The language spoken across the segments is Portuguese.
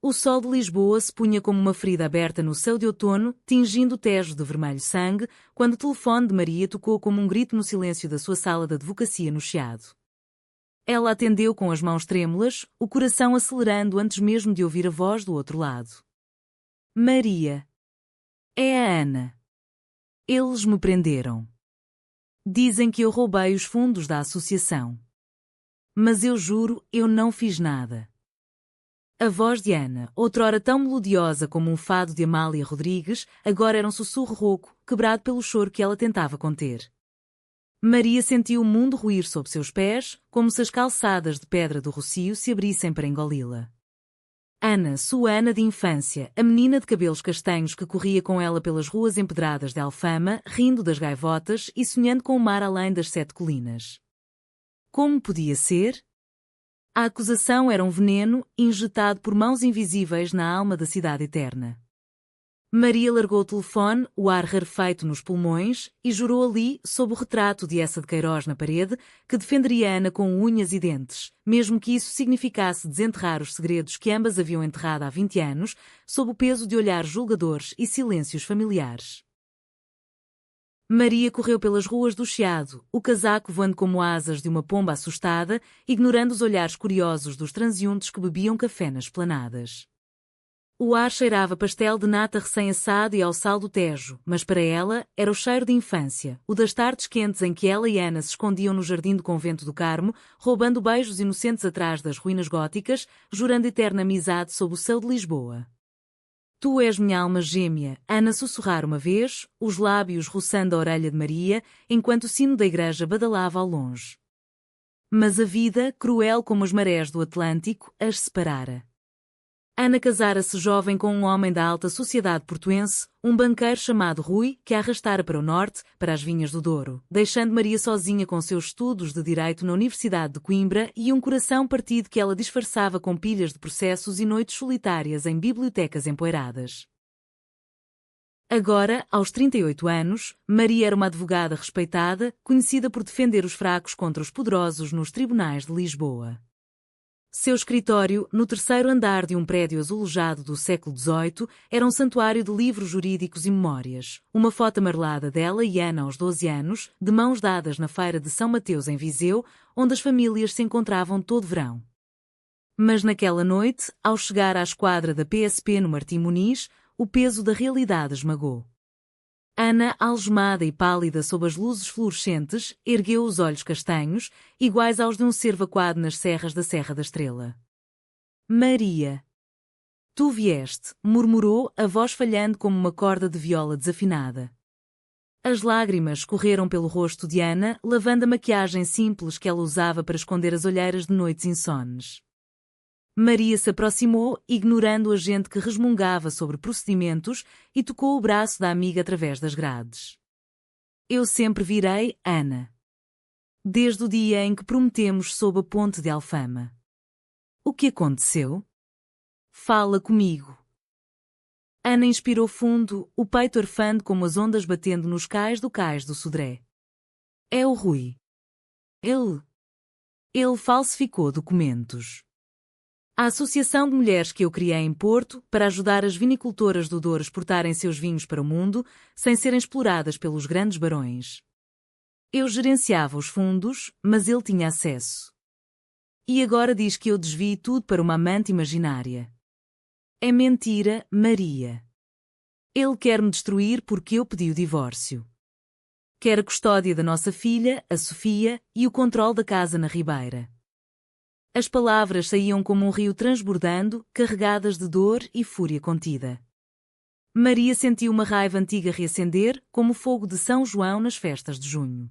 O sol de Lisboa se punha como uma ferida aberta no céu de outono, tingindo o Tejo de vermelho sangue, quando o telefone de Maria tocou como um grito no silêncio da sua sala de advocacia no Chiado. Ela atendeu com as mãos trêmulas, o coração acelerando antes mesmo de ouvir a voz do outro lado. Maria. É a Ana. Eles me prenderam. Dizem que eu roubei os fundos da associação. Mas eu juro, eu não fiz nada. A voz de Ana, outrora tão melodiosa como um fado de Amália Rodrigues, agora era um sussurro rouco, quebrado pelo choro que ela tentava conter. Maria sentiu o mundo ruir sob seus pés, como se as calçadas de pedra do Rocio se abrissem para engoli-la. Ana, sua Ana de infância, a menina de cabelos castanhos que corria com ela pelas ruas empedradas de Alfama, rindo das gaivotas e sonhando com o mar além das 7 colinas. Como podia ser? A acusação era um veneno, injetado por mãos invisíveis na alma da cidade eterna. Maria largou o telefone, o ar rarefeito nos pulmões, e jurou ali, sob o retrato de Essa de Queiroz na parede, que defenderia Ana com unhas e dentes, mesmo que isso significasse desenterrar os segredos que ambas haviam enterrado há 20 anos, sob o peso de olhares julgadores e silêncios familiares. Maria correu pelas ruas do Chiado, o casaco voando como asas de uma pomba assustada, ignorando os olhares curiosos dos transeuntes que bebiam café nas esplanadas. O ar cheirava pastel de nata recém-assado e ao sal do Tejo, mas para ela era o cheiro de infância, o das tardes quentes em que ela e Ana se escondiam no jardim do convento do Carmo, roubando beijos inocentes atrás das ruínas góticas, jurando eterna amizade sob o céu de Lisboa. Tu és minha alma gêmea, Ana sussurrar uma vez, os lábios roçando a orelha de Maria, enquanto o sino da igreja badalava ao longe. Mas a vida, cruel como as marés do Atlântico, as separara. Ana casara-se jovem com um homem da alta sociedade portuense, um banqueiro chamado Rui, que a arrastara para o norte, para as vinhas do Douro, deixando Maria sozinha com seus estudos de direito na Universidade de Coimbra e um coração partido que ela disfarçava com pilhas de processos e noites solitárias em bibliotecas empoeiradas. Agora, aos 38 anos, Maria era uma advogada respeitada, conhecida por defender os fracos contra os poderosos nos tribunais de Lisboa. Seu escritório, no terceiro andar de um prédio azulejado do século XVIII, era um santuário de livros jurídicos e memórias. Uma foto amarelada dela e Ana aos 12 anos, de mãos dadas na feira de São Mateus em Viseu, onde as famílias se encontravam todo verão. Mas naquela noite, ao chegar à esquadra da PSP no Martim Muniz, o peso da realidade esmagou. Ana, algemada e pálida sob as luzes fluorescentes, ergueu os olhos castanhos, iguais aos de um ser vacuado nas serras da Serra da Estrela. Maria. Tu vieste, murmurou, a voz falhando como uma corda de viola desafinada. As lágrimas correram pelo rosto de Ana, lavando a maquiagem simples que ela usava para esconder as olheiras de noites insones. Maria se aproximou, ignorando a gente que resmungava sobre procedimentos, e tocou o braço da amiga através das grades. Eu sempre virei, Ana. Desde o dia em que prometemos sob a ponte de Alfama. O que aconteceu? Fala comigo. Ana inspirou fundo, o peito arfando como as ondas batendo nos cais do Sodré. É o Rui. Ele falsificou documentos. A associação de mulheres que eu criei em Porto para ajudar as vinicultoras do Douro a exportarem seus vinhos para o mundo, sem serem exploradas pelos grandes barões. Eu gerenciava os fundos, mas ele tinha acesso. E agora diz que eu desvio tudo para uma amante imaginária. É mentira, Maria. Ele quer me destruir porque eu pedi o divórcio. Quer a custódia da nossa filha, a Sofia, e o controle da casa na Ribeira. As palavras saíam como um rio transbordando, carregadas de dor e fúria contida. Maria sentiu uma raiva antiga reacender, como o fogo de São João nas festas de junho.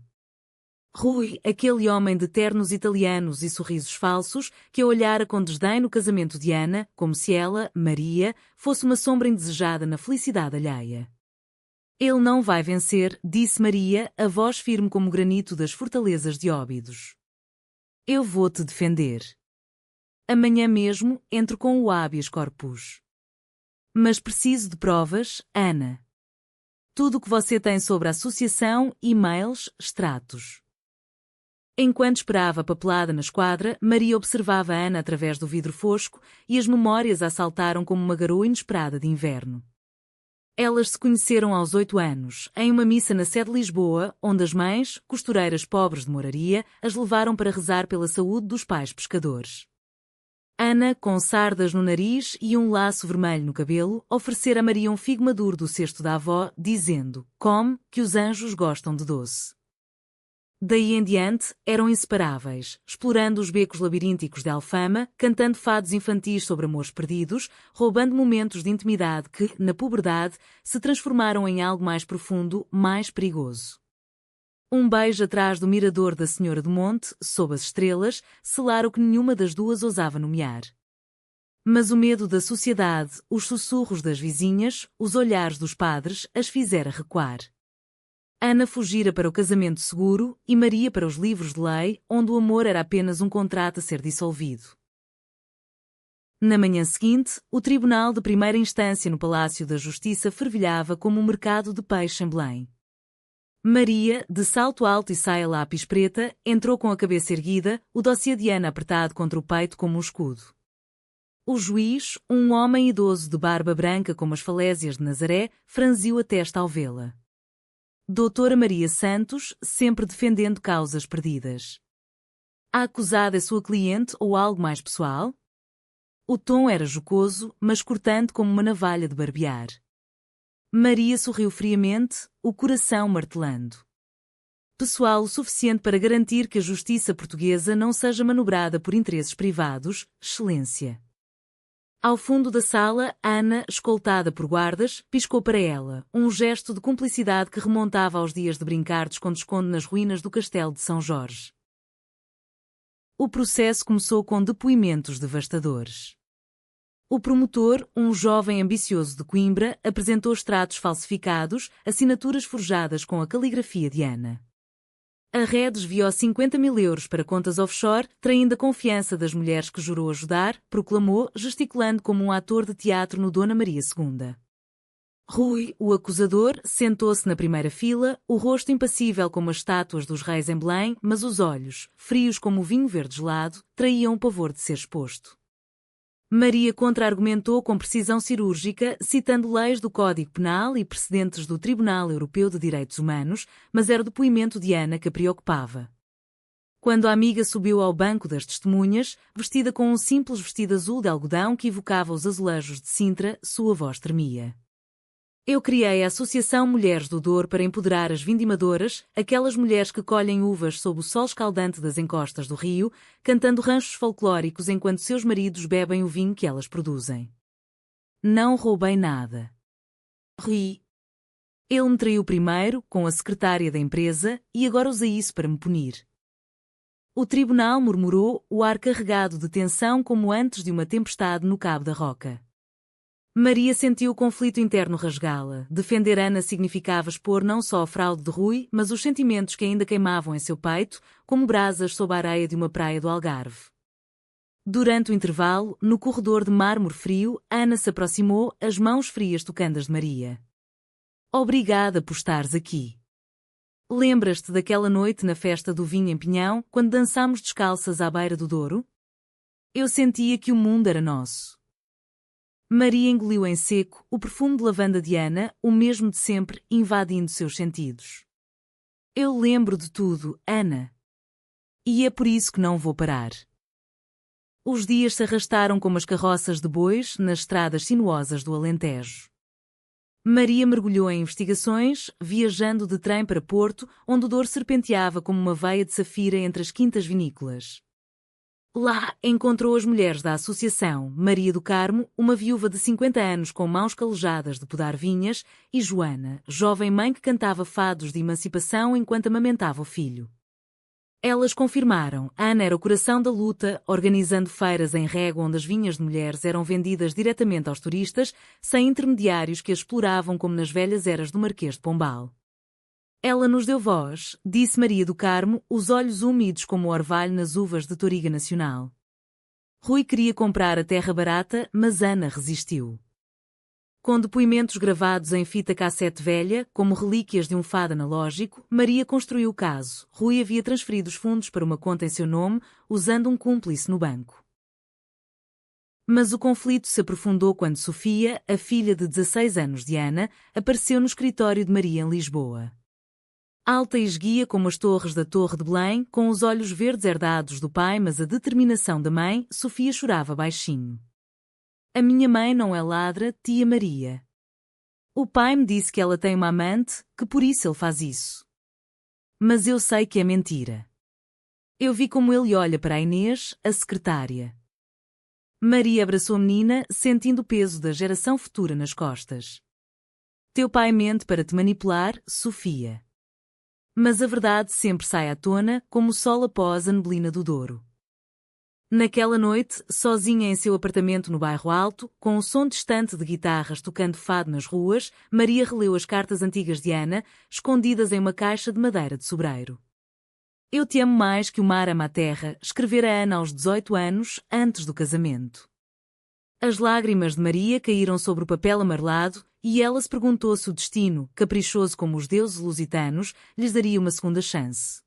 Rui, aquele homem de ternos italianos e sorrisos falsos, que a olhara com desdém no casamento de Ana, como se ela, Maria, fosse uma sombra indesejada na felicidade alheia. Ele não vai vencer, disse Maria, a voz firme como o granito das fortalezas de Óbidos. Eu vou te defender. Amanhã mesmo entro com o habeas corpus. Mas preciso de provas, Ana. Tudo o que você tem sobre a associação, e-mails, extratos. Enquanto esperava a papelada na esquadra, Maria observava Ana através do vidro fosco e as memórias a assaltaram como uma garoa inesperada de inverno. Elas se conheceram aos 8 anos, em uma missa na sede de Lisboa, onde as mães, costureiras pobres de moraria, as levaram para rezar pela saúde dos pais pescadores. Ana, com sardas no nariz e um laço vermelho no cabelo, oferecera a Maria um figo maduro do cesto da avó, dizendo: "Come, que os anjos gostam de doce." Daí em diante, eram inseparáveis, explorando os becos labirínticos de Alfama, cantando fados infantis sobre amores perdidos, roubando momentos de intimidade que, na puberdade, se transformaram em algo mais profundo, mais perigoso. Um beijo atrás do mirador da Senhora do Monte, sob as estrelas, selara o que nenhuma das duas ousava nomear. Mas o medo da sociedade, os sussurros das vizinhas, os olhares dos padres, as fizera recuar. Ana fugira para o casamento seguro e Maria para os livros de lei, onde o amor era apenas um contrato a ser dissolvido. Na manhã seguinte, o Tribunal de Primeira Instância no Palácio da Justiça fervilhava como um mercado de peixe em Belém. Maria, de salto alto e saia lápis preta, entrou com a cabeça erguida, o dossiê de Ana apertado contra o peito como um escudo. O juiz, um homem idoso de barba branca como as falésias de Nazaré, franziu a testa ao vê-la. Doutora Maria Santos, sempre defendendo causas perdidas. A acusada é sua cliente ou algo mais pessoal? O tom era jocoso, mas cortante como uma navalha de barbear. Maria sorriu friamente, o coração martelando. Pessoal o suficiente para garantir que a justiça portuguesa não seja manobrada por interesses privados, Excelência. Ao fundo da sala, Ana, escoltada por guardas, piscou para ela, um gesto de cumplicidade que remontava aos dias de brincar de esconde-esconde nas ruínas do castelo de São Jorge. O processo começou com depoimentos devastadores. O promotor, um jovem ambicioso de Coimbra, apresentou extratos falsificados, assinaturas forjadas com a caligrafia de Ana. A ré desviou 50.000 euros para contas offshore, traindo a confiança das mulheres que jurou ajudar, proclamou, gesticulando como um ator de teatro no Dona Maria II. Rui, o acusador, sentou-se na primeira fila, o rosto impassível como as estátuas dos reis em Belém, mas os olhos, frios como o vinho verde gelado, traíam o pavor de ser exposto. Maria contra-argumentou com precisão cirúrgica, citando leis do Código Penal e precedentes do Tribunal Europeu de Direitos Humanos, mas era o depoimento de Ana que a preocupava. Quando a amiga subiu ao banco das testemunhas, vestida com um simples vestido azul de algodão que evocava os azulejos de Sintra, sua voz tremia. Eu criei a Associação Mulheres do Douro para empoderar as vindimadoras, aquelas mulheres que colhem uvas sob o sol escaldante das encostas do rio, cantando ranchos folclóricos enquanto seus maridos bebem o vinho que elas produzem. Não roubei nada. Ri. Ele me traiu primeiro, com a secretária da empresa, e agora usa isso para me punir. O tribunal murmurou, o ar carregado de tensão como antes de uma tempestade no Cabo da Roca. Maria sentiu o conflito interno rasgá-la. Defender Ana significava expor não só a fraude de Rui, mas os sentimentos que ainda queimavam em seu peito, como brasas sob a areia de uma praia do Algarve. Durante o intervalo, no corredor de mármore frio, Ana se aproximou, as mãos frias tocando as de Maria. Obrigada por estares aqui. Lembras-te daquela noite na festa do vinho em Pinhão, quando dançámos descalças à beira do Douro? Eu sentia que o mundo era nosso. Maria engoliu em seco o perfume de lavanda de Ana, o mesmo de sempre, invadindo seus sentidos. Eu lembro de tudo, Ana. E é por isso que não vou parar. Os dias se arrastaram como as carroças de bois nas estradas sinuosas do Alentejo. Maria mergulhou em investigações, viajando de trem para Porto, onde o Douro serpenteava como uma veia de safira entre as quintas vinícolas. Lá, encontrou as mulheres da Associação, Maria do Carmo, uma viúva de 50 anos com mãos calejadas de podar vinhas, e Joana, jovem mãe que cantava fados de emancipação enquanto amamentava o filho. Elas confirmaram, Ana era o coração da luta, organizando feiras em Régua onde as vinhas de mulheres eram vendidas diretamente aos turistas, sem intermediários que as exploravam como nas velhas eras do Marquês de Pombal. Ela nos deu voz, disse Maria do Carmo, os olhos úmidos como o orvalho nas uvas de Toriga Nacional. Rui queria comprar a terra barata, mas Ana resistiu. Com depoimentos gravados em fita cassete velha, como relíquias de um fado analógico, Maria construiu o caso. Rui havia transferido os fundos para uma conta em seu nome, usando um cúmplice no banco. Mas o conflito se aprofundou quando Sofia, a filha de 16 anos de Ana, apareceu no escritório de Maria em Lisboa. Alta e esguia como as torres da Torre de Belém, com os olhos verdes herdados do pai mas a determinação da mãe, Sofia chorava baixinho. A minha mãe não é ladra, tia Maria. O pai me disse que ela tem uma amante, que por isso ele faz isso. Mas eu sei que é mentira. Eu vi como ele olha para a Inês, a secretária. Maria abraçou a menina, sentindo o peso da geração futura nas costas. Teu pai mente para te manipular, Sofia. Mas a verdade sempre sai à tona, como o sol após a neblina do Douro. Naquela noite, sozinha em seu apartamento no bairro Alto, com o som distante de guitarras tocando fado nas ruas, Maria releu as cartas antigas de Ana, escondidas em uma caixa de madeira de sobreiro. Eu te amo mais que o mar ama a terra, escrevera Ana aos 18 anos, antes do casamento. As lágrimas de Maria caíram sobre o papel amarelado, e ela se perguntou se o destino, caprichoso como os deuses lusitanos, lhes daria uma segunda chance.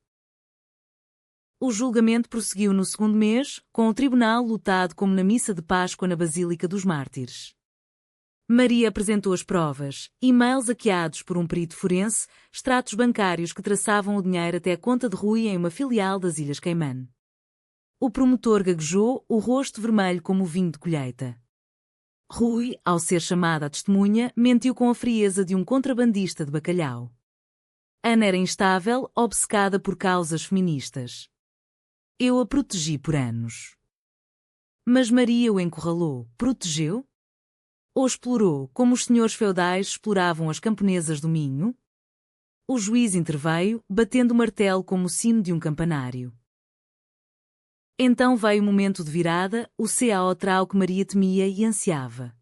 O julgamento prosseguiu no segundo mês, com o tribunal lotado como na missa de Páscoa na Basílica dos Mártires. Maria apresentou as provas, e-mails hackeados por um perito forense, extratos bancários que traçavam o dinheiro até a conta de Rui em uma filial das Ilhas Caimã. O promotor gaguejou, o rosto vermelho como o vinho de colheita. Rui, ao ser chamada à testemunha, mentiu com a frieza de um contrabandista de bacalhau. Ana era instável, obcecada por causas feministas. Eu a protegi por anos. Mas Maria o encurralou, protegeu? Ou explorou, como os senhores feudais exploravam as camponesas do Minho? O juiz interveio, batendo o martelo como o sino de um campanário. Então veio o momento de virada, o caotral que Maria temia e ansiava.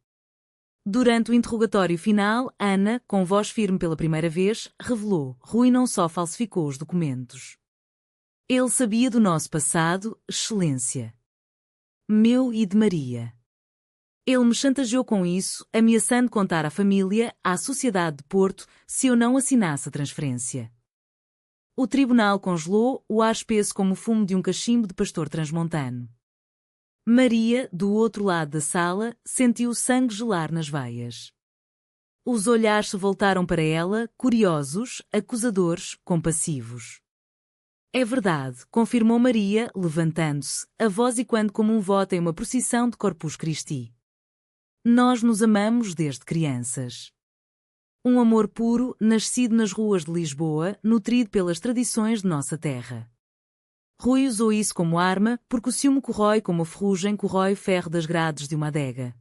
Durante o interrogatório final, Ana, com voz firme pela primeira vez, revelou: Rui não só falsificou os documentos. Ele sabia do nosso passado, excelência. Meu e de Maria. Ele me chantageou com isso, ameaçando contar à família, à Sociedade de Porto, se eu não assinasse a transferência. O tribunal congelou, o ar espesso como o fumo de um cachimbo de pastor transmontano. Maria, do outro lado da sala, sentiu o sangue gelar nas veias. Os olhares se voltaram para ela, curiosos, acusadores, compassivos. É verdade, confirmou Maria, levantando-se, a voz ecoando como um voto em uma procissão de Corpus Christi. Nós nos amamos desde crianças. Um amor puro, nascido nas ruas de Lisboa, nutrido pelas tradições de nossa terra. Rui usou isso como arma, porque o ciúme corrói como a ferrugem corrói o ferro das grades de uma adega.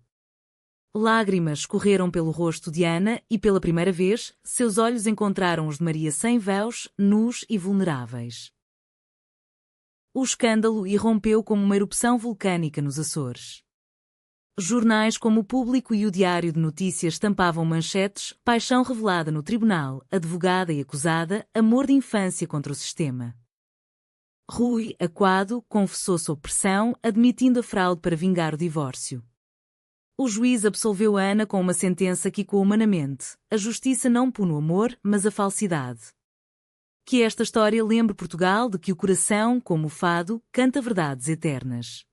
Lágrimas escorreram pelo rosto de Ana e, pela primeira vez, seus olhos encontraram os de Maria sem véus, nus e vulneráveis. O escândalo irrompeu como uma erupção vulcânica nos Açores. Jornais como o Público e o Diário de Notícias estampavam manchetes: paixão revelada no tribunal, advogada e acusada, amor de infância contra o sistema. Rui, acuado, confessou sob pressão, admitindo a fraude para vingar o divórcio. O juiz absolveu Ana com uma sentença que ecoou humanamente: a justiça não pune o amor, mas a falsidade. Que esta história lembre Portugal de que o coração, como o fado, canta verdades eternas.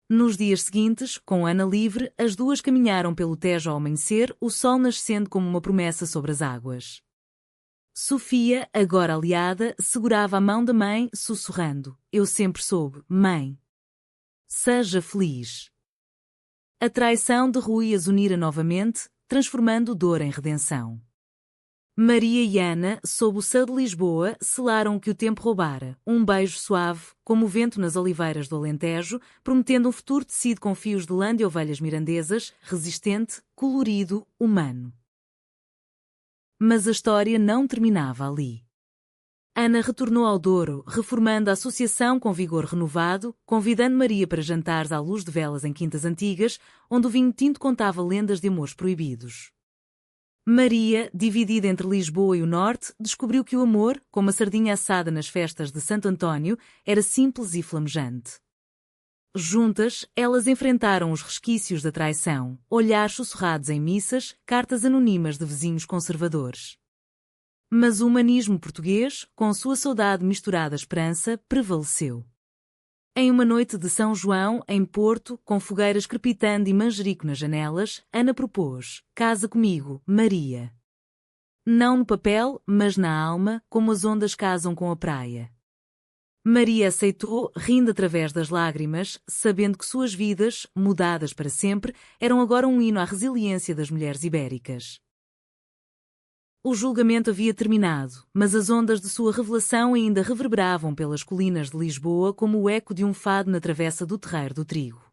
Nos dias seguintes, com Ana livre, as duas caminharam pelo Tejo ao amanhecer, o sol nascendo como uma promessa sobre as águas. Sofia, agora aliada, segurava a mão da mãe, sussurrando: eu sempre soube, mãe. Seja feliz. A traição de Rui as unira novamente, transformando dor em redenção. Maria e Ana, sob o céu de Lisboa, selaram o que o tempo roubara, um beijo suave, como o vento nas oliveiras do Alentejo, prometendo um futuro tecido com fios de lã de ovelhas mirandesas, resistente, colorido, humano. Mas a história não terminava ali. Ana retornou ao Douro, reformando a associação com vigor renovado, convidando Maria para jantares à luz de velas em quintas antigas, onde o vinho tinto contava lendas de amores proibidos. Maria, dividida entre Lisboa e o Norte, descobriu que o amor, como a sardinha assada nas festas de Santo António, era simples e flamejante. juntas, elas enfrentaram os resquícios da traição, olhares sussurrados em missas, cartas anônimas de vizinhos conservadores. Mas o humanismo português, com sua saudade misturada à esperança, prevaleceu. Em uma noite de São João, em Porto, com fogueiras crepitando e manjerico nas janelas, Ana propôs: "Casa comigo, Maria." Não no papel, mas na alma, como as ondas casam com a praia. Maria aceitou, rindo através das lágrimas, sabendo que suas vidas, mudadas para sempre, eram agora um hino à resiliência das mulheres ibéricas. O julgamento havia terminado, mas as ondas de sua revelação ainda reverberavam pelas colinas de Lisboa como o eco de um fado na travessa do terreiro do trigo.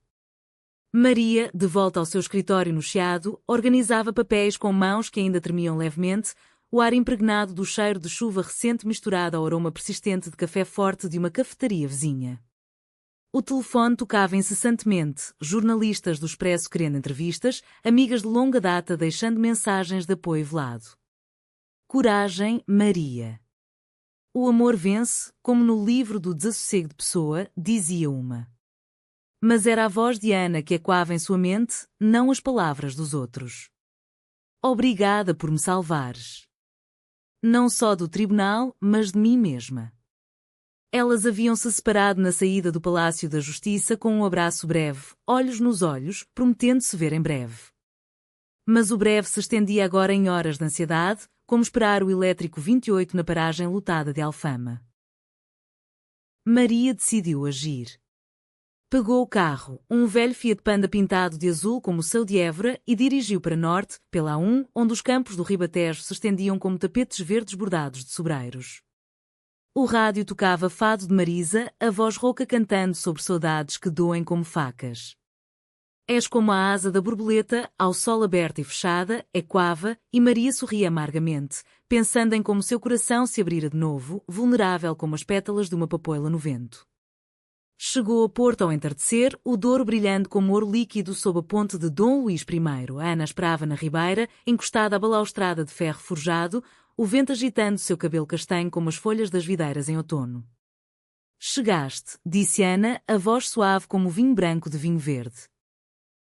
Maria, de volta ao seu escritório no Chiado, organizava papéis com mãos que ainda tremiam levemente, o ar impregnado do cheiro de chuva recente misturado ao aroma persistente de café forte de uma cafetaria vizinha. O telefone tocava incessantemente, jornalistas do Expresso querendo entrevistas, amigas de longa data deixando mensagens de apoio velado. Coragem, Maria. O amor vence, como no livro do Desassossego de Pessoa, dizia uma. Mas era a voz de Ana que ecoava em sua mente, não as palavras dos outros. Obrigada por me salvares. Não só do tribunal, mas de mim mesma. Elas haviam-se separado na saída do Palácio da Justiça com um abraço breve, olhos nos olhos, prometendo-se ver em breve. Mas o breve se estendia agora em horas de ansiedade, como esperar o elétrico 28 na paragem lotada de Alfama. Maria decidiu agir. Pegou o carro, um velho Fiat Panda pintado de azul como o céu de Évora, e dirigiu para norte, pela A1, onde os campos do Ribatejo se estendiam como tapetes verdes bordados de sobreiros. O rádio tocava fado de Marisa, a voz rouca cantando sobre saudades que doem como facas. És como a asa da borboleta, ao sol aberta e fechada, ecoava, e Maria sorria amargamente, pensando em como seu coração se abrira de novo, vulnerável como as pétalas de uma papoila no vento. Chegou a Porto ao entardecer, o Douro brilhando como ouro líquido sob a ponte de Dom Luís I. Ana esperava na ribeira, encostada à balaustrada de ferro forjado, o vento agitando seu cabelo castanho como as folhas das videiras em outono. Chegaste, disse Ana, a voz suave como o vinho branco de vinho verde.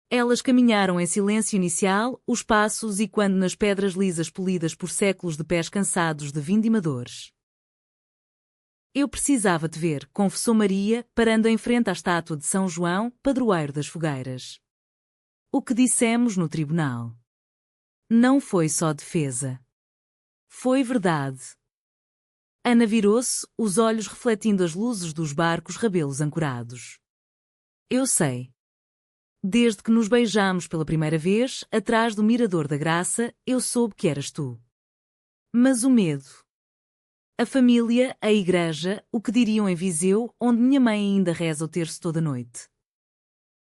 Elas caminharam em silêncio inicial, os passos e quando nas pedras lisas polidas por séculos de pés cansados de vindimadores. Eu precisava te ver, confessou Maria, parando em frente à estátua de São João, padroeiro das fogueiras. O que dissemos no tribunal não foi só defesa. Foi verdade. Ana virou-se, os olhos refletindo as luzes dos barcos rabelos ancorados. Eu sei. Desde que nos beijamos pela primeira vez, atrás do Mirador da Graça, eu soube que eras tu. Mas o medo. A família, a igreja, o que diriam em Viseu, onde minha mãe ainda reza o terço toda noite.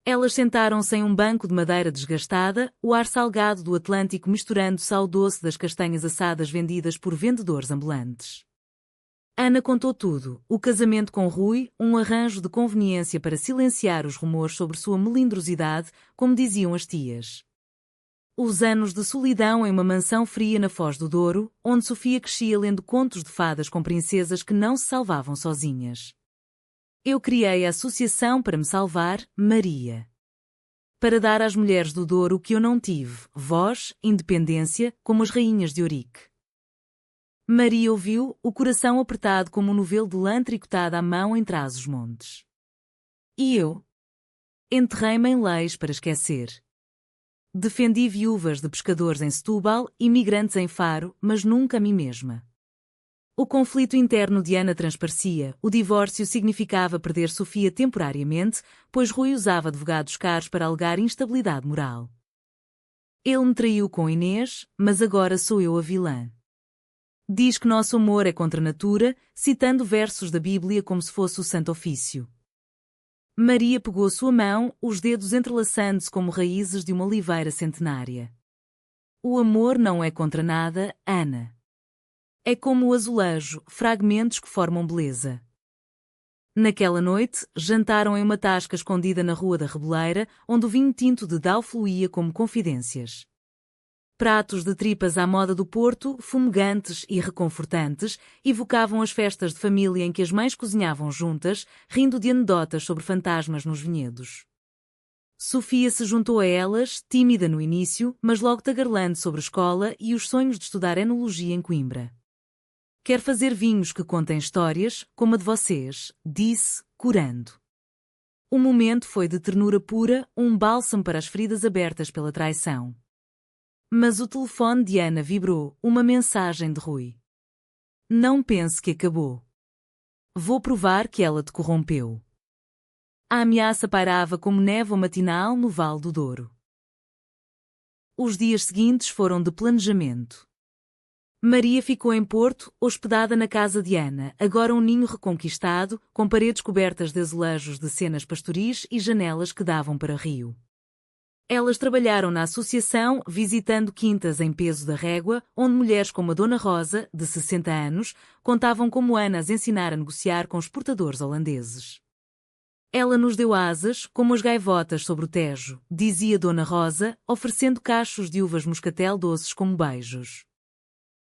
Elas sentaram-se em um banco de madeira desgastada, o ar salgado do Atlântico misturando-se ao doce das castanhas assadas vendidas por vendedores ambulantes. Ana contou tudo, o casamento com Rui, um arranjo de conveniência para silenciar os rumores sobre sua melindrosidade, como diziam as tias. Os anos de solidão em uma mansão fria na Foz do Douro, onde Sofia crescia lendo contos de fadas com princesas que não se salvavam sozinhas. Eu criei a associação para me salvar, Maria. Para dar às mulheres do Douro o que eu não tive, voz, independência, como as rainhas de Ourique. Maria ouviu, o coração apertado como um novelo de lã tricotada à mão em Trás-os-Montes. E eu? Enterrei-me em leis para esquecer. Defendi viúvas de pescadores em Setúbal, imigrantes em Faro, mas nunca a mim mesma. O conflito interno de Ana transparecia, o divórcio significava perder Sofia temporariamente, pois Rui usava advogados caros para alegar instabilidade moral. Ele me traiu com Inês, mas agora sou eu a vilã. Diz que nosso amor é contra a natura, citando versos da Bíblia como se fosse o Santo Ofício. Maria pegou sua mão, os dedos entrelaçando-se como raízes de uma oliveira centenária. O amor não é contra nada, Ana. É como o azulejo, fragmentos que formam beleza. Naquela noite, jantaram em uma tasca escondida na Rua da Reboleira, onde o vinho tinto de Dau fluía como confidências. Pratos de tripas à moda do Porto, fumegantes e reconfortantes, evocavam as festas de família em que as mães cozinhavam juntas, rindo de anedotas sobre fantasmas nos vinhedos. Sofia se juntou a elas, tímida no início, mas logo tagarelando sobre a escola e os sonhos de estudar enologia em Coimbra. Quer fazer vinhos que contem histórias, como a de vocês, disse, corando. O momento foi de ternura pura, um bálsamo para as feridas abertas pela traição. Mas o telefone de Ana vibrou, uma mensagem de Rui. Não pense que acabou. Vou provar que ela te corrompeu. A ameaça pairava como névoa matinal no Vale do Douro. Os dias seguintes foram de planejamento. Maria ficou em Porto, hospedada na casa de Ana, agora um ninho reconquistado, com paredes cobertas de azulejos de cenas pastoris e janelas que davam para rio. Elas trabalharam na associação, visitando quintas em Peso da Régua, onde mulheres como a Dona Rosa, de 60 anos, contavam como Ana as ensinara a negociar com exportadores holandeses. Ela nos deu asas, como as gaivotas sobre o Tejo, dizia Dona Rosa, oferecendo cachos de uvas moscatel doces como beijos.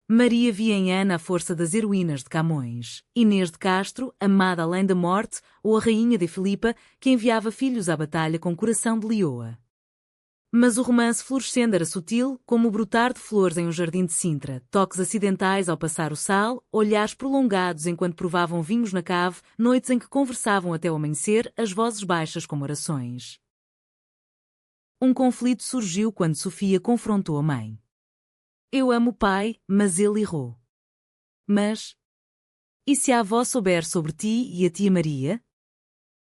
Maria via em Ana a força das heroínas de Camões, Inês de Castro, amada além da morte, ou a rainha de Filipa, que enviava filhos à batalha com coração de leoa. Mas o romance florescendo era sutil, como o brotar de flores em um jardim de Sintra, toques acidentais ao passar o sal, olhares prolongados enquanto provavam vinhos na cave, noites em que conversavam até o amanhecer, as vozes baixas como orações. Um conflito surgiu quando Sofia confrontou a mãe. Eu amo o pai, mas ele errou. Mas... E se a avó souber sobre ti e a tia Maria?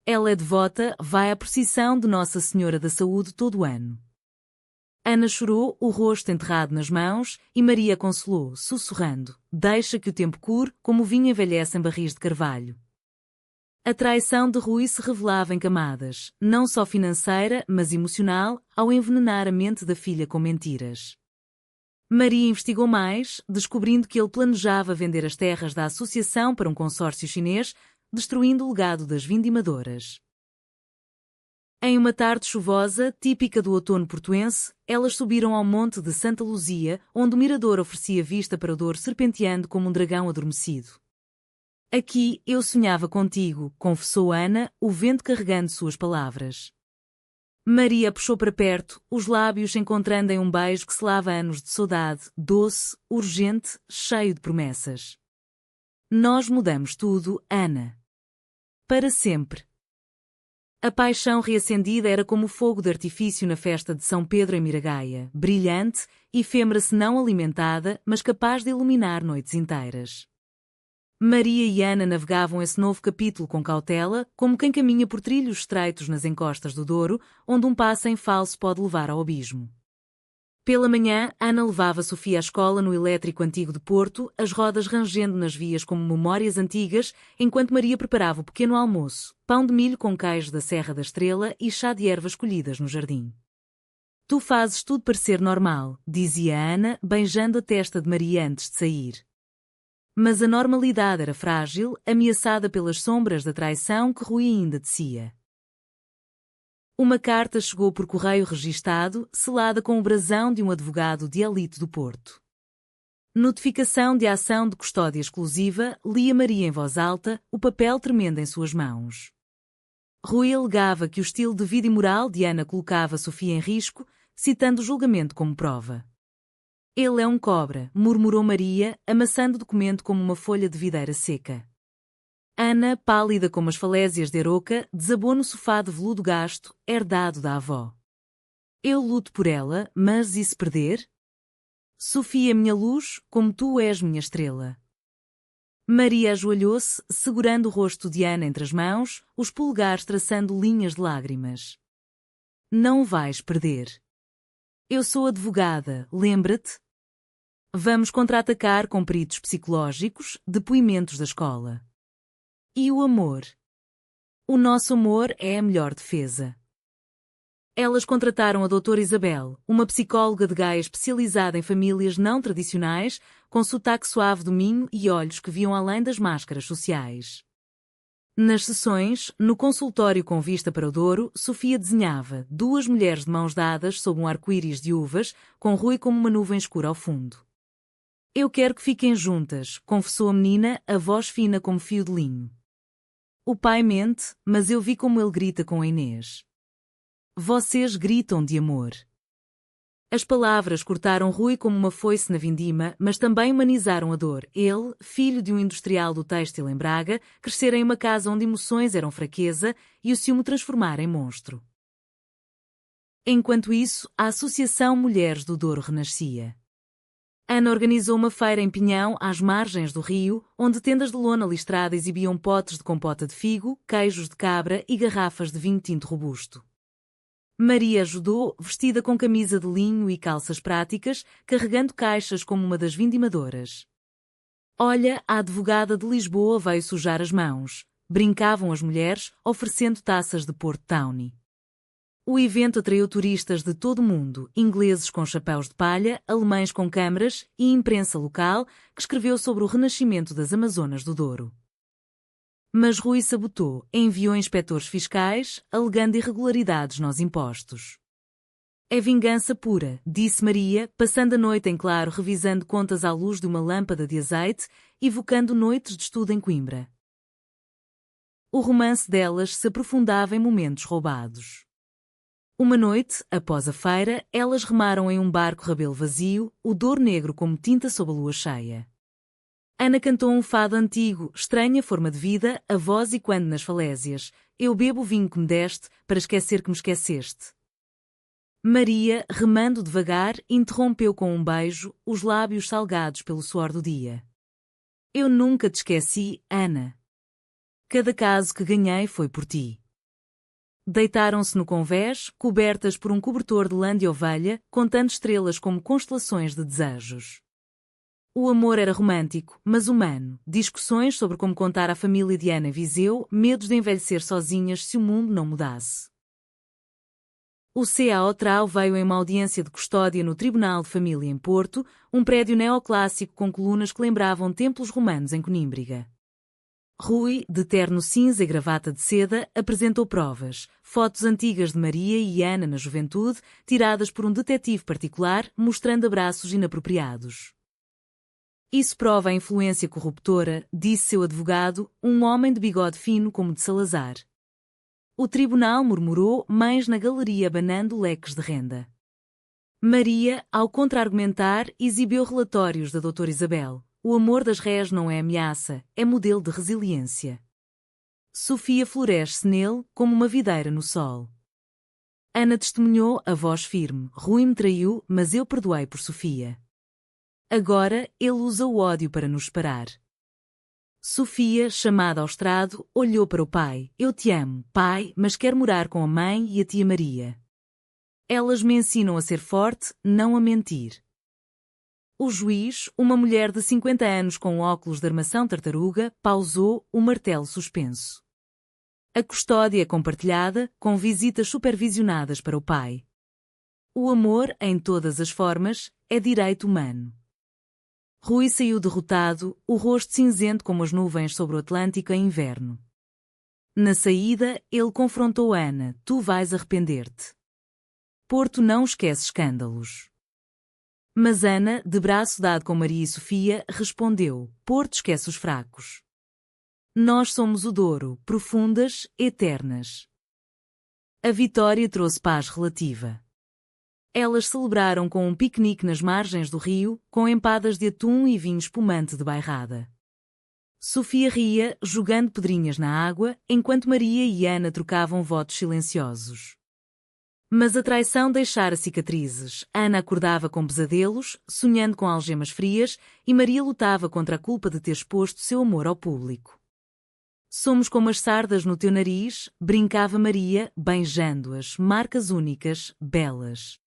Ela é devota, vai à procissão de Nossa Senhora da Saúde todo o ano. Ana chorou, o rosto enterrado nas mãos, e Maria consolou, sussurrando, deixa que o tempo cure, como o vinho envelhece em barris de carvalho. A traição de Rui se revelava em camadas, não só financeira, mas emocional, ao envenenar a mente da filha com mentiras. Maria investigou mais, descobrindo que ele planejava vender as terras da associação para um consórcio chinês, destruindo o legado das vindimadoras. Em uma tarde chuvosa, típica do outono portuense, elas subiram ao monte de Santa Luzia, onde o mirador oferecia vista para o Douro serpenteando como um dragão adormecido. Aqui eu sonhava contigo, confessou Ana, o vento carregando suas palavras. Maria puxou para perto, os lábios se encontrando em um beijo que selava anos de saudade, doce, urgente, cheio de promessas. Nós mudamos tudo, Ana. Para sempre. A paixão reacendida era como o fogo de artifício na festa de São Pedro em Miragaia, brilhante, efêmera se não alimentada, mas capaz de iluminar noites inteiras. Maria e Ana navegavam esse novo capítulo com cautela, como quem caminha por trilhos estreitos nas encostas do Douro, onde um passo em falso pode levar ao abismo. Pela manhã, Ana levava Sofia à escola no elétrico antigo de Porto, as rodas rangendo nas vias como memórias antigas, enquanto Maria preparava o pequeno almoço, pão de milho com queijo da Serra da Estrela e chá de ervas colhidas no jardim. Tu fazes tudo parecer normal, dizia Ana, beijando a testa de Maria antes de sair. Mas a normalidade era frágil, ameaçada pelas sombras da traição que Rui ainda tecia. Uma carta chegou por correio registado, selada com o brasão de um advogado de elite do Porto. Notificação de ação de custódia exclusiva, lia Maria em voz alta, o papel tremendo em suas mãos. Rui alegava que o estilo de vida imoral de Ana colocava Sofia em risco, citando o julgamento como prova. Ele é um cobra, murmurou Maria, amassando o documento como uma folha de videira seca. Ana, pálida como as falésias de Aroca, desabou no sofá de veludo gasto, herdado da avó. Eu luto por ela, mas e se perder? Sofia, minha luz, como tu és minha estrela. Maria ajoelhou-se, segurando o rosto de Ana entre as mãos, os polegares traçando linhas de lágrimas. Não vais perder. Eu sou advogada, lembra-te? Vamos contra-atacar com peritos psicológicos, depoimentos da escola. E o amor? O nosso amor é a melhor defesa. Elas contrataram a doutora Isabel, uma psicóloga de Gaia especializada em famílias não tradicionais, com sotaque suave do Minho e olhos que viam além das máscaras sociais. Nas sessões, no consultório com vista para o Douro, Sofia desenhava 2 mulheres de mãos dadas sob um arco-íris de uvas, com Rui como uma nuvem escura ao fundo. Eu quero que fiquem juntas, confessou a menina, a voz fina como fio de linho. O pai mente, mas eu vi como ele grita com a Inês. Vocês gritam de amor. As palavras cortaram Rui como uma foice na vindima, mas também humanizaram a dor. Ele, filho de um industrial do têxtil em Braga, crescera em uma casa onde emoções eram fraqueza e o ciúme transformara em monstro. Enquanto isso, a Associação Mulheres do Douro renascia. Ana organizou uma feira em Pinhão, às margens do rio, onde tendas de lona listrada exibiam potes de compota de figo, queijos de cabra e garrafas de vinho tinto robusto. Maria ajudou, vestida com camisa de linho e calças práticas, carregando caixas como uma das vindimadoras. Olha, a advogada de Lisboa veio sujar as mãos. Brincavam as mulheres, oferecendo taças de Port Tawny. O evento atraiu turistas de todo o mundo, ingleses com chapéus de palha, alemães com câmaras e imprensa local, que escreveu sobre o renascimento das Amazonas do Douro. Mas Rui sabotou, enviou inspectores fiscais, alegando irregularidades nos impostos. É vingança pura, disse Maria, passando a noite em claro revisando contas à luz de uma lâmpada de azeite, evocando noites de estudo em Coimbra. O romance delas se aprofundava em momentos roubados. Uma noite, após a feira, elas remaram em um barco rabelo vazio, o Douro negro como tinta sob a lua cheia. Ana cantou um fado antigo, estranha forma de vida, a voz e quando nas falésias. Eu bebo o vinho que me deste, para esquecer que me esqueceste. Maria, remando devagar, interrompeu com um beijo, os lábios salgados pelo suor do dia. Eu nunca te esqueci, Ana. Cada caso que ganhei foi por ti. Deitaram-se no convés, cobertas por um cobertor de lã de ovelha, contando estrelas como constelações de desejos. O amor era romântico, mas humano. Discussões sobre como contar à família de Ana Viseu, medos de envelhecer sozinhas se o mundo não mudasse. O C.A.O. Trau veio em uma audiência de custódia no Tribunal de Família em Porto, um prédio neoclássico com colunas que lembravam templos romanos em Conímbriga. Rui, de terno cinza e gravata de seda, apresentou provas, fotos antigas de Maria e Ana na juventude, tiradas por um detetive particular, mostrando abraços inapropriados. Isso prova a influência corruptora, disse seu advogado, um homem de bigode fino como de Salazar. O tribunal murmurou, mães na galeria abanando leques de renda. Maria, ao contra-argumentar, exibiu relatórios da doutora Isabel. O amor das réis não é ameaça, é modelo de resiliência. Sofia floresce nele, como uma videira no sol. Ana testemunhou, a voz firme. Rui me traiu, mas eu perdoei por Sofia. Agora, ele usa o ódio para nos separar. Sofia, chamada ao estrado, olhou para o pai. Eu te amo, pai, mas quero morar com a mãe e a tia Maria. Elas me ensinam a ser forte, não a mentir. O juiz, uma mulher de 50 anos com óculos de armação tartaruga, pausou, o martelo suspenso. A custódia é compartilhada, com visitas supervisionadas para o pai. O amor, em todas as formas, é direito humano. Rui saiu derrotado, o rosto cinzento como as nuvens sobre o Atlântico em inverno. Na saída, ele confrontou Ana. Tu vais arrepender-te. Porto não esquece escândalos. Mas Ana, de braço dado com Maria e Sofia, respondeu. Porto esquece os fracos. Nós somos o Douro, profundas, eternas. A vitória trouxe paz relativa. Elas celebraram com um piquenique nas margens do rio, com empadas de atum e vinho espumante de bairrada. Sofia ria, jogando pedrinhas na água, enquanto Maria e Ana trocavam votos silenciosos. Mas a traição deixara cicatrizes. Ana acordava com pesadelos, sonhando com algemas frias, e Maria lutava contra a culpa de ter exposto seu amor ao público. Somos como as sardas no teu nariz, brincava Maria, beijando-as, marcas únicas, belas.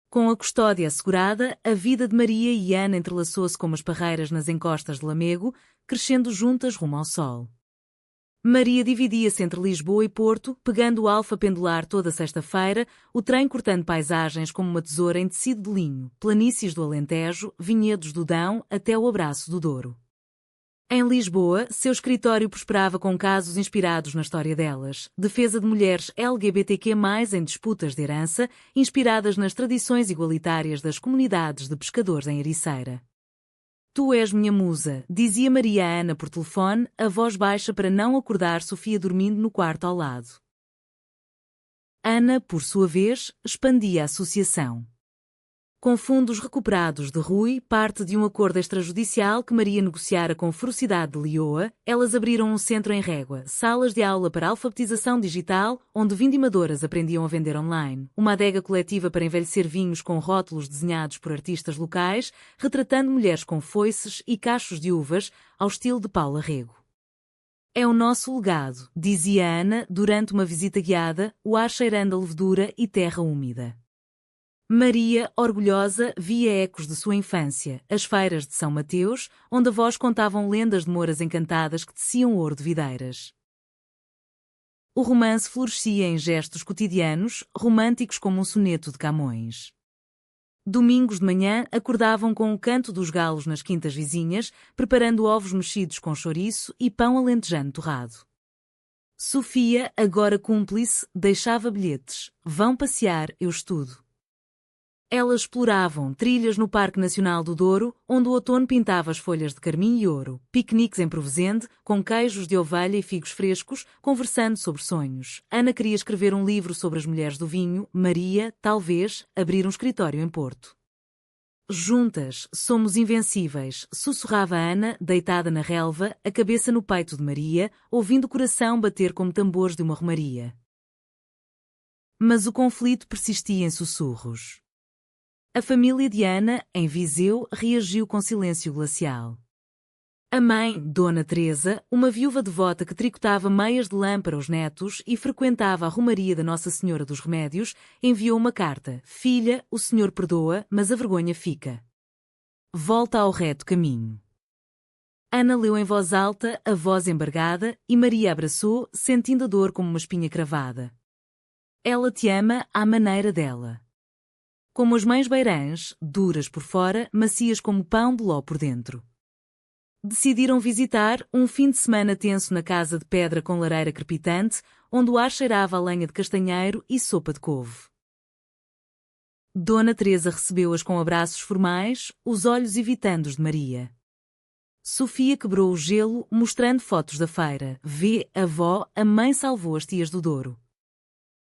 Com a custódia assegurada, a vida de Maria e Ana entrelaçou-se como as parreiras nas encostas de Lamego, crescendo juntas rumo ao sol. Maria dividia-se entre Lisboa e Porto, pegando o alfa pendular toda sexta-feira, o trem cortando paisagens como uma tesoura em tecido de linho, planícies do Alentejo, vinhedos do Dão, até o abraço do Douro. Em Lisboa, seu escritório prosperava com casos inspirados na história delas, defesa de mulheres LGBTQ+, em disputas de herança, inspiradas nas tradições igualitárias das comunidades de pescadores em Ericeira. Tu és minha musa, dizia Maria a Ana por telefone, a voz baixa para não acordar Sofia dormindo no quarto ao lado. Ana, por sua vez, expandia a associação. Com fundos recuperados de Rui, parte de um acordo extrajudicial que Maria negociara com ferocidade de Lioa, elas abriram um centro em Régua, salas de aula para alfabetização digital, onde vindimadoras aprendiam a vender online, uma adega coletiva para envelhecer vinhos com rótulos desenhados por artistas locais, retratando mulheres com foices e cachos de uvas, ao estilo de Paula Rego. É o nosso legado, dizia Ana durante uma visita guiada, o ar cheirando a levedura e terra úmida. Maria, orgulhosa, via ecos de sua infância, as feiras de São Mateus, onde avós contavam lendas de mouras encantadas que teciam ouro de videiras. O romance florescia em gestos cotidianos, românticos como um soneto de Camões. Domingos de manhã acordavam com o canto dos galos nas quintas vizinhas, preparando ovos mexidos com chouriço e pão alentejano torrado. Sofia, agora cúmplice, deixava bilhetes. Vão passear, eu estudo. Elas exploravam trilhas no Parque Nacional do Douro, onde o outono pintava as folhas de carmim e ouro, piqueniques em Provenzende, com queijos de ovelha e figos frescos, conversando sobre sonhos. Ana queria escrever um livro sobre as mulheres do vinho, Maria, talvez, abrir um escritório em Porto. Juntas, somos invencíveis, sussurrava Ana, deitada na relva, a cabeça no peito de Maria, ouvindo o coração bater como tambores de uma romaria. Mas o conflito persistia em sussurros. A família de Ana, em Viseu, reagiu com silêncio glacial. A mãe, Dona Teresa, uma viúva devota que tricotava meias de lã para os netos e frequentava a romaria da Nossa Senhora dos Remédios, enviou uma carta. Filha, o Senhor perdoa, mas a vergonha fica. Volta ao reto caminho. Ana leu em voz alta, a voz embargada, e Maria abraçou, sentindo a dor como uma espinha cravada. Ela te ama à maneira dela. Como as mães beirãs, duras por fora, macias como pão de ló por dentro. Decidiram visitar um fim de semana tenso na casa de pedra com lareira crepitante, onde o ar cheirava a lenha de castanheiro e sopa de couve. Dona Teresa recebeu-as com abraços formais, os olhos evitando os de Maria. Sofia quebrou o gelo, mostrando fotos da feira. Vê, avó, a mãe salvou as tias do Douro.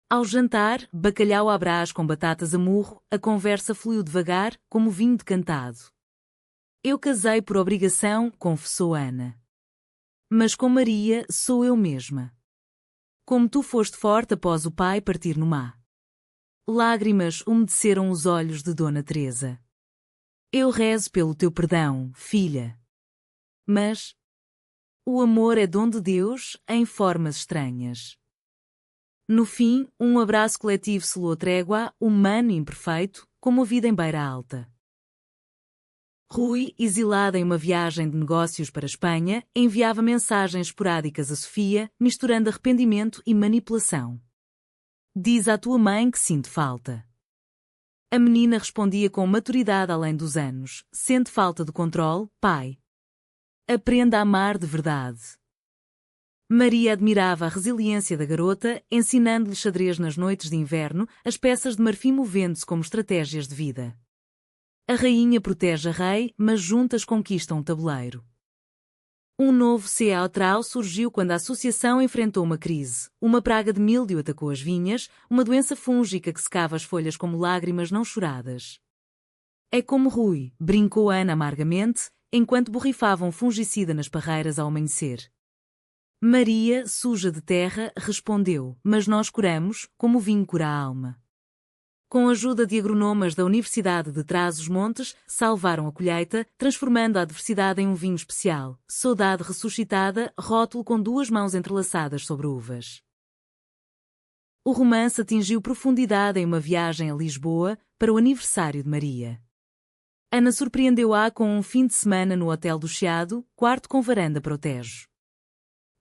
Ao jantar, bacalhau à brás com batatas a murro, a conversa fluiu devagar, como vinho decantado. Eu casei por obrigação, confessou Ana. Mas com Maria sou eu mesma. Como tu foste forte após o pai partir no mar. Lágrimas umedeceram os olhos de Dona Teresa. Eu rezo pelo teu perdão, filha. Mas o amor é dom de Deus em formas estranhas. No fim, um abraço coletivo selou a trégua, humano e imperfeito, como a vida em Beira Alta. Rui, exilada em uma viagem de negócios para a Espanha, enviava mensagens esporádicas a Sofia, misturando arrependimento e manipulação. Diz à tua mãe que sinto falta. A menina respondia com maturidade além dos anos. Sente falta de controle, pai. Aprenda a amar de verdade. Maria admirava a resiliência da garota, ensinando-lhe xadrez nas noites de inverno, as peças de marfim movendo-se como estratégias de vida. A rainha protege a rei, mas juntas conquistam um tabuleiro. Um novo ceautral surgiu quando a associação enfrentou uma crise. Uma praga de míldio atacou as vinhas, uma doença fúngica que secava as folhas como lágrimas não choradas. É como Rui, brincou Ana amargamente, enquanto borrifava um fungicida nas parreiras ao amanhecer. Maria, suja de terra, respondeu, mas nós curamos, como o vinho cura a alma. Com a ajuda de agronomas da Universidade de Trás-os-Montes, salvaram a colheita, transformando a adversidade em um vinho especial. Saudade ressuscitada, rótulo com duas mãos entrelaçadas sobre uvas. O romance atingiu profundidade em uma viagem a Lisboa, para o aniversário de Maria. Ana surpreendeu-a com um fim de semana no Hotel do Chiado, quarto com varanda para o Tejo.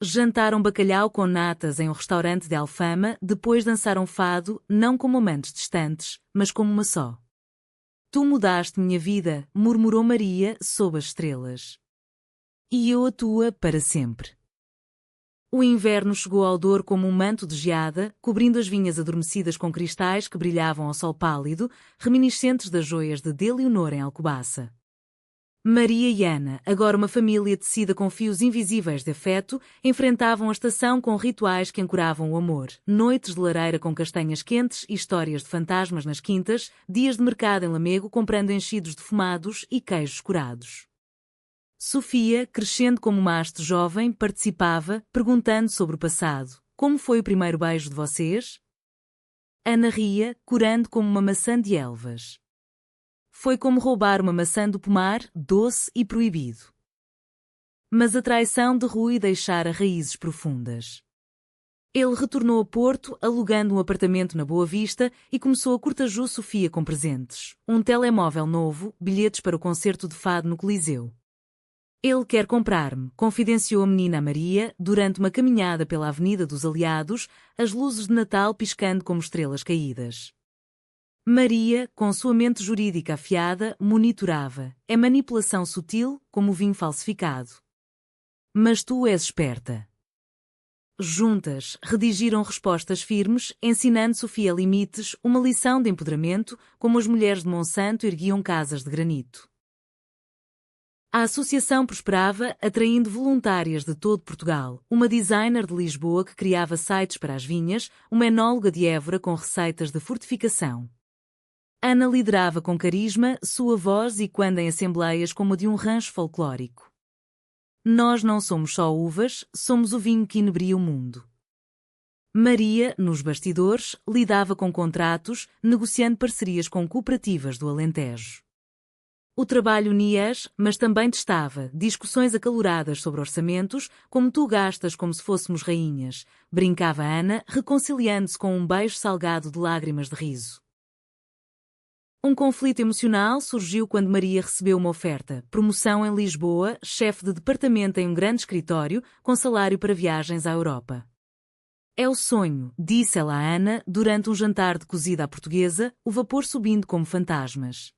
Jantaram bacalhau com natas em um restaurante de Alfama, depois dançaram fado, não como amantes distantes, mas como uma só. Tu mudaste minha vida, murmurou Maria, sob as estrelas. E eu a tua para sempre. O inverno chegou ao Douro como um manto de geada, cobrindo as vinhas adormecidas com cristais que brilhavam ao sol pálido, reminiscentes das joias de Leonor em Alcobaça. Maria e Ana, agora uma família tecida com fios invisíveis de afeto, enfrentavam a estação com rituais que ancoravam o amor. Noites de lareira com castanhas quentes e histórias de fantasmas nas quintas, dias de mercado em Lamego comprando enchidos defumados e queijos curados. Sofia, crescendo como uma haste jovem, participava, perguntando sobre o passado. Como foi o primeiro beijo de vocês? Ana ria, corando como uma maçã de elvas. Foi como roubar uma maçã do pomar, doce e proibido. Mas a traição de Rui deixara raízes profundas. Ele retornou a Porto, alugando um apartamento na Boa Vista e começou a cortejar Sofia com presentes. Um telemóvel novo, bilhetes para o concerto de fado no Coliseu. Ele quer comprar-me, confidenciou a menina a Maria, durante uma caminhada pela Avenida dos Aliados, as luzes de Natal piscando como estrelas caídas. Maria, com sua mente jurídica afiada, monitorava. É manipulação sutil, como o vinho falsificado. Mas tu és esperta. Juntas, redigiram respostas firmes, ensinando Sofia limites, uma lição de empoderamento, como as mulheres de Monsanto erguiam casas de granito. A associação prosperava, atraindo voluntárias de todo Portugal, uma designer de Lisboa que criava sites para as vinhas, uma enóloga de Évora com receitas de fortificação. Ana liderava com carisma, sua voz e quando em assembleias como a de um rancho folclórico. Nós não somos só uvas, somos o vinho que inebria o mundo. Maria, nos bastidores, lidava com contratos, negociando parcerias com cooperativas do Alentejo. O trabalho unia-as, mas também testava, discussões acaloradas sobre orçamentos, como tu gastas como se fôssemos rainhas, brincava Ana, reconciliando-se com um beijo salgado de lágrimas de riso. Um conflito emocional surgiu quando Maria recebeu uma oferta, promoção em Lisboa, chefe de departamento em um grande escritório, com salário para viagens à Europa. É o sonho, disse ela a Ana, durante um jantar de cozida à portuguesa, o vapor subindo como fantasmas.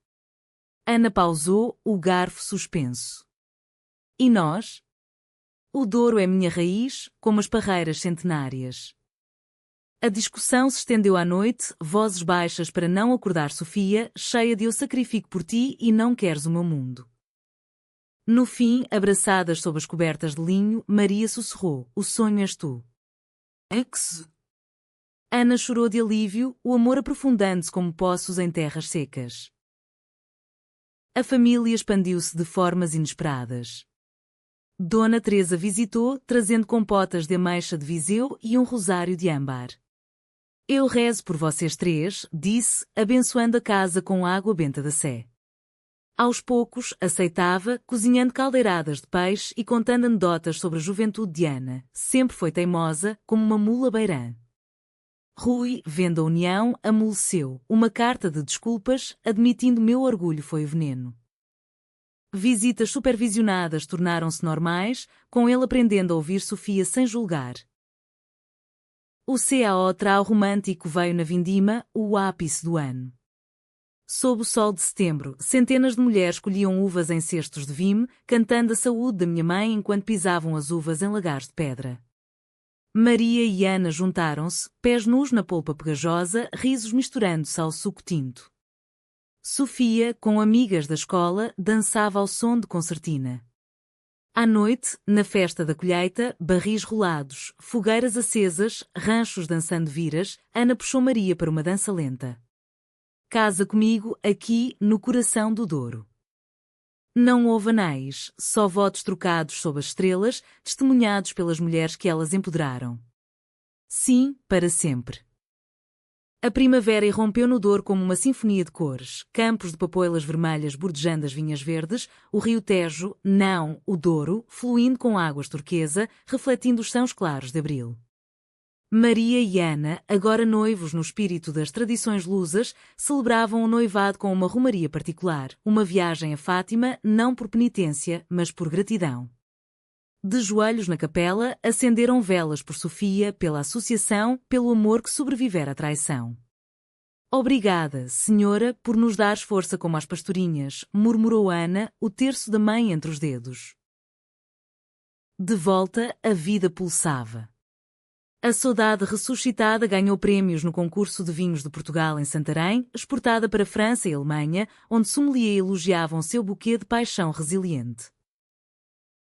Ana pausou, o garfo suspenso. E nós? O Douro é minha raiz, como as parreiras centenárias. A discussão se estendeu à noite, vozes baixas para não acordar Sofia, cheia de eu sacrifico por ti e não queres o meu mundo. No fim, abraçadas sob as cobertas de linho, Maria sussurrou, o sonho és tu. Ex. Ana chorou de alívio, o amor aprofundando-se como poços em terras secas. A família expandiu-se de formas inesperadas. Dona Teresa visitou, trazendo compotas de ameixa de Viseu e um rosário de âmbar. Eu rezo por vocês três, disse, abençoando a casa com água benta da Sé. Aos poucos, aceitava, cozinhando caldeiradas de peixe e contando anedotas sobre a juventude de Ana. Sempre foi teimosa, como uma mula beirã. Rui, vendo a união, amoleceu, uma carta de desculpas, admitindo meu orgulho foi o veneno. Visitas supervisionadas tornaram-se normais, com ele aprendendo a ouvir Sofia sem julgar. O CAO Trau romântico veio na vindima, o ápice do ano. Sob o sol de setembro, centenas de mulheres colhiam uvas em cestos de vime, cantando a saúde da minha mãe enquanto pisavam as uvas em lagares de pedra. Maria e Ana juntaram-se, pés nus na polpa pegajosa, risos misturando-se ao suco tinto. Sofia, com amigas da escola, dançava ao som de concertina. À noite, na festa da colheita, barris rolados, fogueiras acesas, ranchos dançando viras, Ana puxou Maria para uma dança lenta. Casa comigo, aqui, no coração do Douro. Não houve anéis, só votos trocados sob as estrelas, testemunhados pelas mulheres que elas empoderaram. Sim, para sempre. A primavera irrompeu no Douro como uma sinfonia de cores, campos de papoilas vermelhas bordejando as vinhas verdes, o rio Tejo, não, o Douro, fluindo com águas turquesa, refletindo os sãos claros de abril. Maria e Ana, agora noivos no espírito das tradições lusas, celebravam o noivado com uma romaria particular, uma viagem a Fátima, não por penitência, mas por gratidão. De joelhos na capela, acenderam velas por Sofia, pela associação, pelo amor que sobrevivera à traição. Obrigada, senhora, por nos dares força como as pastorinhas, murmurou Ana, o terço da mãe entre os dedos. De volta, a vida pulsava. A saudade ressuscitada ganhou prémios no concurso de vinhos de Portugal em Santarém, exportada para França e Alemanha, onde sommeliers elogiavam seu buquê de paixão resiliente.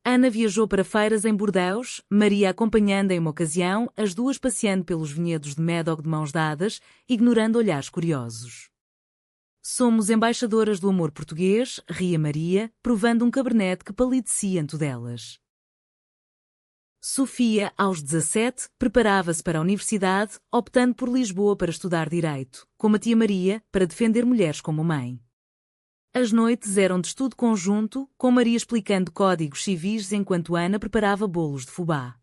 Ana viajou para feiras em Bordeaux, Maria acompanhando em uma ocasião, as duas passeando pelos vinhedos de Médoc de mãos dadas, ignorando olhares curiosos. Somos embaixadoras do amor português, ria Maria, provando um cabernet que palidecia ante delas. Sofia, aos 17, preparava-se para a universidade, optando por Lisboa para estudar Direito, como a tia Maria, para defender mulheres como mãe. As noites eram de estudo conjunto, com Maria explicando códigos civis enquanto Ana preparava bolos de fubá.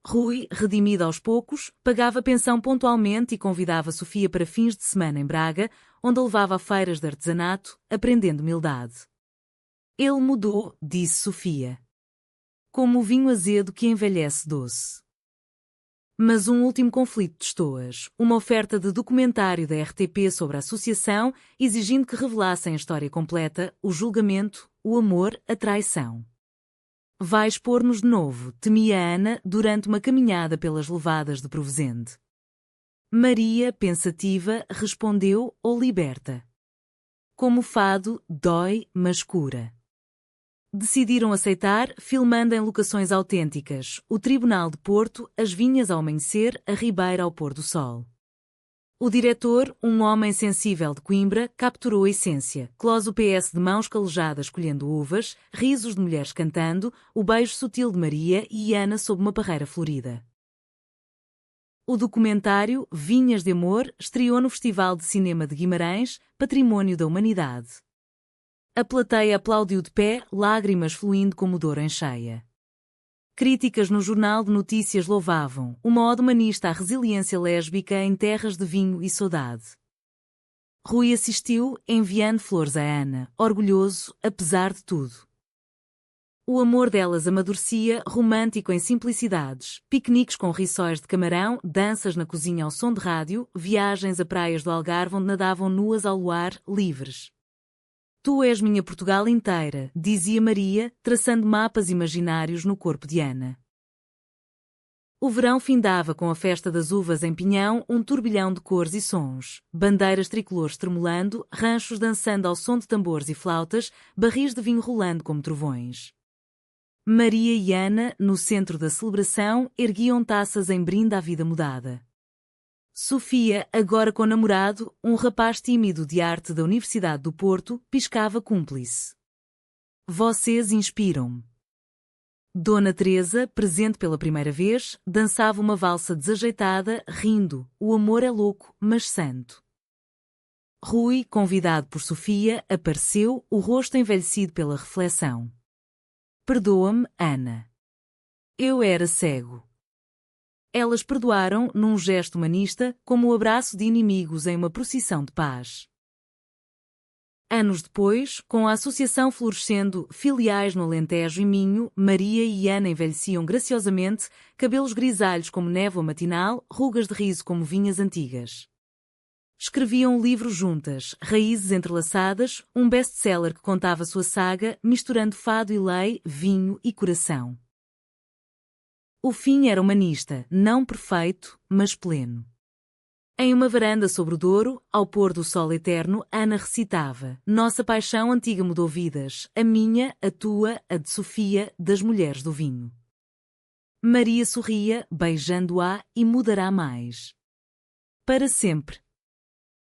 Rui, redimido aos poucos, pagava pensão pontualmente e convidava Sofia para fins de semana em Braga, onde a levava a feiras de artesanato, aprendendo humildade. Ele mudou, disse Sofia. Como o vinho azedo que envelhece doce. Mas um último conflito de estoas, uma oferta de documentário da RTP sobre a associação, exigindo que revelassem a história completa, o julgamento, o amor, a traição. Vais pôr-nos de novo, temia Ana, durante uma caminhada pelas levadas de Provenzende. Maria, pensativa, respondeu, ou liberta. Como o fado, dói, mas cura. Decidiram aceitar, filmando em locações autênticas, o Tribunal de Porto, as vinhas ao amanhecer, a Ribeira ao pôr do sol. O diretor, um homem sensível de Coimbra, capturou a essência. Close o PS de mãos calejadas colhendo uvas, risos de mulheres cantando, o beijo sutil de Maria e Ana sob uma parreira florida. O documentário Vinhas de Amor estreou no Festival de Cinema de Guimarães, Património da Humanidade. A plateia aplaudiu de pé, lágrimas fluindo como Douro em cheia. Críticas no Jornal de Notícias louvavam, uma ode humanista à resiliência lésbica em terras de vinho e saudade. Rui assistiu, enviando flores a Ana, orgulhoso, apesar de tudo. O amor delas amadurecia, romântico em simplicidades, piqueniques com rissóis de camarão, danças na cozinha ao som de rádio, viagens a praias do Algarve onde nadavam nuas ao luar, livres. Tu és minha Portugal inteira, dizia Maria, traçando mapas imaginários no corpo de Ana. O verão findava com a festa das uvas em Pinhão, um turbilhão de cores e sons, bandeiras tricolores tremulando, ranchos dançando ao som de tambores e flautas, barris de vinho rolando como trovões. Maria e Ana, no centro da celebração, erguiam taças em brinde à vida mudada. Sofia, agora com namorado, um rapaz tímido de arte da Universidade do Porto, piscava cúmplice. Vocês inspiram-me. Dona Teresa, presente pela primeira vez, dançava uma valsa desajeitada, rindo, o amor é louco, mas santo. Rui, convidado por Sofia, apareceu, o rosto envelhecido pela reflexão. Perdoa-me, Ana. Eu era cego. Elas perdoaram, num gesto humanista, como o abraço de inimigos em uma procissão de paz. Anos depois, com a associação florescendo, filiais no Alentejo e Minho, Maria e Ana envelheciam graciosamente, cabelos grisalhos como névoa matinal, rugas de riso como vinhas antigas. Escreviam um livro juntas, raízes entrelaçadas, um best-seller que contava sua saga, misturando fado e lei, vinho e coração. O fim era humanista, não perfeito, mas pleno. Em uma varanda sobre o Douro, ao pôr do sol eterno, Ana recitava: Nossa paixão antiga mudou vidas, a minha, a tua, a de Sofia, das mulheres do vinho. Maria sorria, beijando-a, e mudará mais. Para sempre.